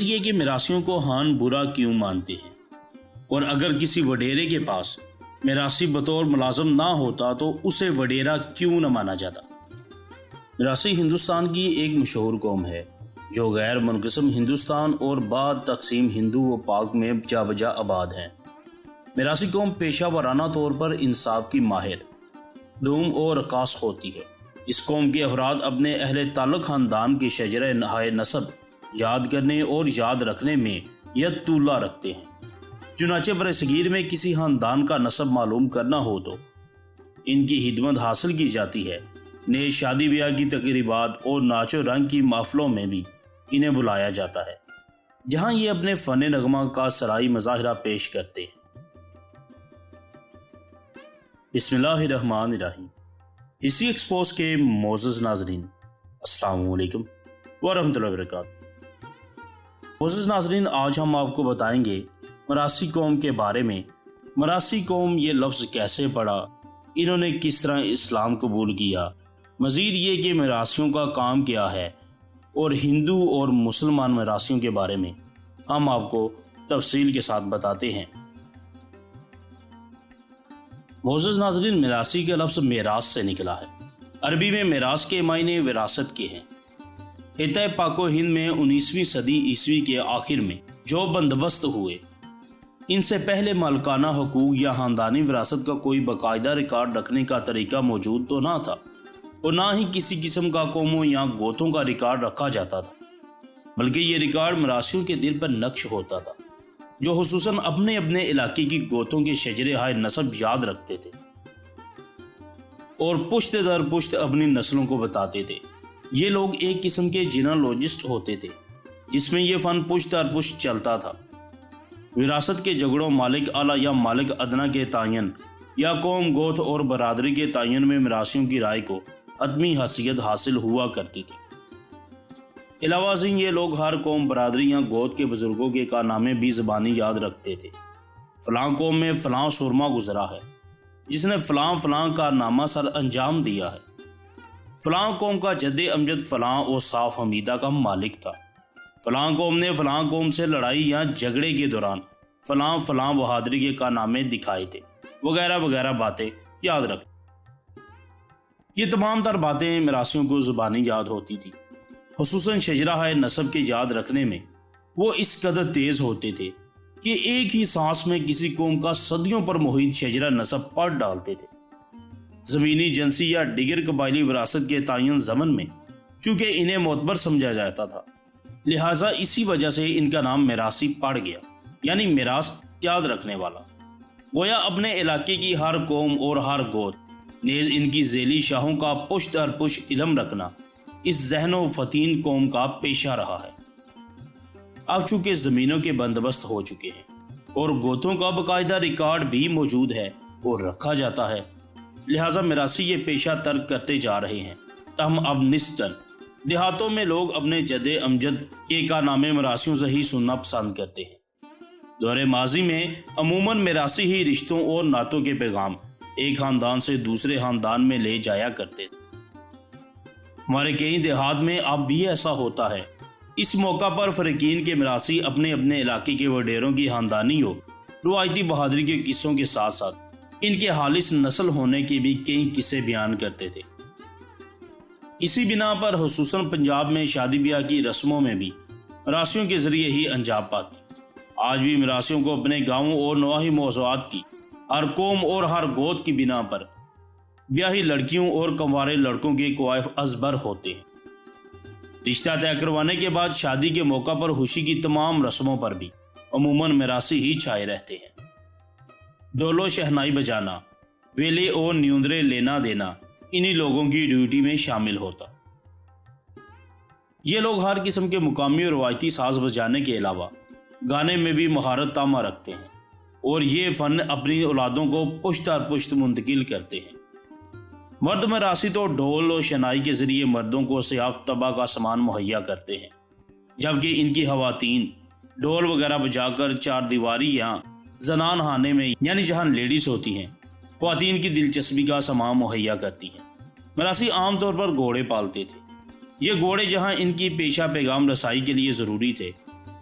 یہ کہ میراثیوں کو ہان برا کیوں مانتے ہیں، اور اگر کسی وڈیرے کے پاس میراثی بطور ملازم نہ ہوتا تو اسے وڈیرا کیوں نہ مانا جاتا۔ میراثی ہندوستان کی ایک مشہور قوم ہے جو غیر منقسم ہندوستان اور بعد تقسیم ہندو و پاک میں جا بجا آباد ہیں۔ میراثی قوم پیشہ ورانہ طور پر انصاف کی ماہر، دوم اور رقاص ہوتی ہے۔ اس قوم کے افراد اپنے اہل تعلق خاندان کے شجرہ نہائے نسب یاد کرنے اور یاد رکھنے میں ید طولہ رکھتے ہیں۔ چنانچہ برصغیر میں کسی خاندان کا نسب معلوم کرنا ہو تو ان کی خدمت حاصل کی جاتی ہے۔ نیز شادی بیاہ کی تقریبات اور ناچ و رنگ کی محفلوں میں بھی انہیں بلایا جاتا ہے، جہاں یہ اپنے فن نغمہ کا سرائی مظاہرہ پیش کرتے ہیں۔ بسم اللہ الرحمن الرحیم۔ ہسٹری ایکسپوز کے معزز ناظرین، السلام علیکم ورحمۃ اللہ وبرکاتہ۔ معزز ناظرین، آج ہم آپ کو بتائیں گے میراثی قوم کے بارے میں۔ میراثی قوم یہ لفظ کیسے پڑا، انہوں نے کس طرح اسلام قبول کیا، مزید یہ کہ میراثیوں کا کام کیا ہے، اور ہندو اور مسلمان میراثیوں کے بارے میں ہم آپ کو تفصیل کے ساتھ بتاتے ہیں۔ معزز ناظرین، میراثی کا لفظ میراث سے نکلا ہے۔ عربی میں میراث کے معنی وراثت کے ہیں۔ خطہ پاک و ہند میں 19ویں صدی عیسوی کے آخر میں جو بندوبست ہوئے، ان سے پہلے مالکانہ حقوق یا خاندانی وراثت کا کوئی باقاعدہ ریکارڈ رکھنے کا طریقہ موجود تو نہ تھا، اور نہ ہی کسی قسم کا قوموں یا گوتوں کا ریکارڈ رکھا جاتا تھا، بلکہ یہ ریکارڈ میراثیوں کے دل پر نقش ہوتا تھا، جو خصوصاً اپنے اپنے علاقے کی گوتوں کے شجرے ہائے نسب یاد رکھتے تھے اور پشت در پشت اپنی نسلوں کو بتاتے تھے۔ یہ لوگ ایک قسم کے جینالوجسٹ ہوتے تھے، جس میں یہ فن پشت در پشت چلتا تھا۔ وراثت کے جھگڑوں مالک اعلیٰ یا مالک ادنیٰ کے تعین یا قوم گوت اور برادری کے تعین میں میراثیوں کی رائے کو حتمی حیثیت حاصل ہوا کرتی تھی۔ علاوہ ازیں یہ لوگ ہر قوم، برادری یا گوت کے بزرگوں کے کارنامے بھی زبانی یاد رکھتے تھے۔ فلاں قوم میں فلاں سورما گزرا ہے جس نے فلاں فلاں کارنامہ سر انجام دیا ہے۔ فلاں قوم کا جد امجد فلاں اور صاف حمیدہ کا مالک تھا۔ فلاں قوم نے فلاں قوم سے لڑائی یا جھگڑے کے دوران فلاں فلاں بہادری کے کارنامے دکھائے تھے، وغیرہ وغیرہ باتیں یاد رکھتے۔ یہ تمام تر باتیں میراثیوں کو زبانی یاد ہوتی تھی۔ خصوصاً شجرہ نسب کے یاد رکھنے میں وہ اس قدر تیز ہوتے تھے کہ ایک ہی سانس میں کسی قوم کا صدیوں پر محیط شجرہ نسب پڑھ ڈالتے تھے۔ زمینی، جنسی یا دیگر قبائلی وراثت کے تعین ضمن میں چونکہ انہیں معتبر سمجھا جاتا تھا، لہٰذا اسی وجہ سے ان کا نام میراثی پڑ گیا، یعنی میراث یاد رکھنے والا۔ گویا اپنے علاقے کی ہر قوم اور ہر گوت، نیز ان کی ذیلی شاہوں کا پشت در پشت علم رکھنا اس ذہن و فطین قوم کا پیشہ رہا ہے۔ اب چونکہ زمینوں کے بندوبست ہو چکے ہیں اور گوتوں کا باقاعدہ ریکارڈ بھی موجود ہے اور رکھا جاتا ہے، لہٰذا میراثی یہ پیشہ ترک کرتے جا رہے ہیں۔ تاہم اب نسبتاً دیہاتوں میں لوگ اپنے جد امجد کے کارنامے میراثیوں سے ہی سننا پسند کرتے ہیں۔ دور ماضی میں عموماً میراثی ہی رشتوں اور نعتوں کے پیغام ایک خاندان سے دوسرے خاندان میں لے جایا کرتے تھے۔ ہمارے کئی دیہات میں اب بھی ایسا ہوتا ہے۔ اس موقع پر فریقین کے میراثی اپنے اپنے علاقے کے وڈیروں کی خاندانی اور روایتی بہادری کے قصوں کے ساتھ ساتھ ان کے خالص نسل ہونے کے بھی کئی قصے بیان کرتے تھے۔ اسی بنا پر خصوصاً پنجاب میں شادی بیاہ کی رسموں میں بھی میراثیوں کے ذریعے ہی انجام پاتی۔ آج بھی میراثیوں کو اپنے گاؤں اور نواحی موضوعات کی ہر قوم اور ہر گوت کی بنا پر بیاہی لڑکیوں اور کنوارے لڑکوں کے کوائف ازبر ہوتے ہیں۔ رشتہ طے کروانے کے بعد شادی کے موقع پر خوشی کی تمام رسموں پر بھی عموماً میراثی ہی چھائے رہتے ہیں۔ ڈول و شہنائی بجانا، ویلے اور نیوندرے لینا دینا انہی لوگوں کی ڈیوٹی میں شامل ہوتا۔ یہ لوگ ہر قسم کے مقامی اور روایتی ساز بجانے کے علاوہ گانے میں بھی مہارت تامہ رکھتے ہیں اور یہ فن اپنی اولادوں کو پشت در پشت منتقل کرتے ہیں۔ مرد میراثی تو ڈھول و شنائی کے ذریعے مردوں کو صحاف طبع کا سامان مہیا کرتے ہیں، جبکہ ان کی خواتین ڈھول وغیرہ بجا کر چار دیواری یا زنان خانے میں، یعنی جہاں لیڈیز ہوتی ہیں، خواتین کی دلچسپی کا سامان مہیا کرتی ہیں۔ میراثی عام طور پر گھوڑے پالتے تھے۔ یہ گھوڑے جہاں ان کی پیشہ پیغام رسائی کے لیے ضروری تھے،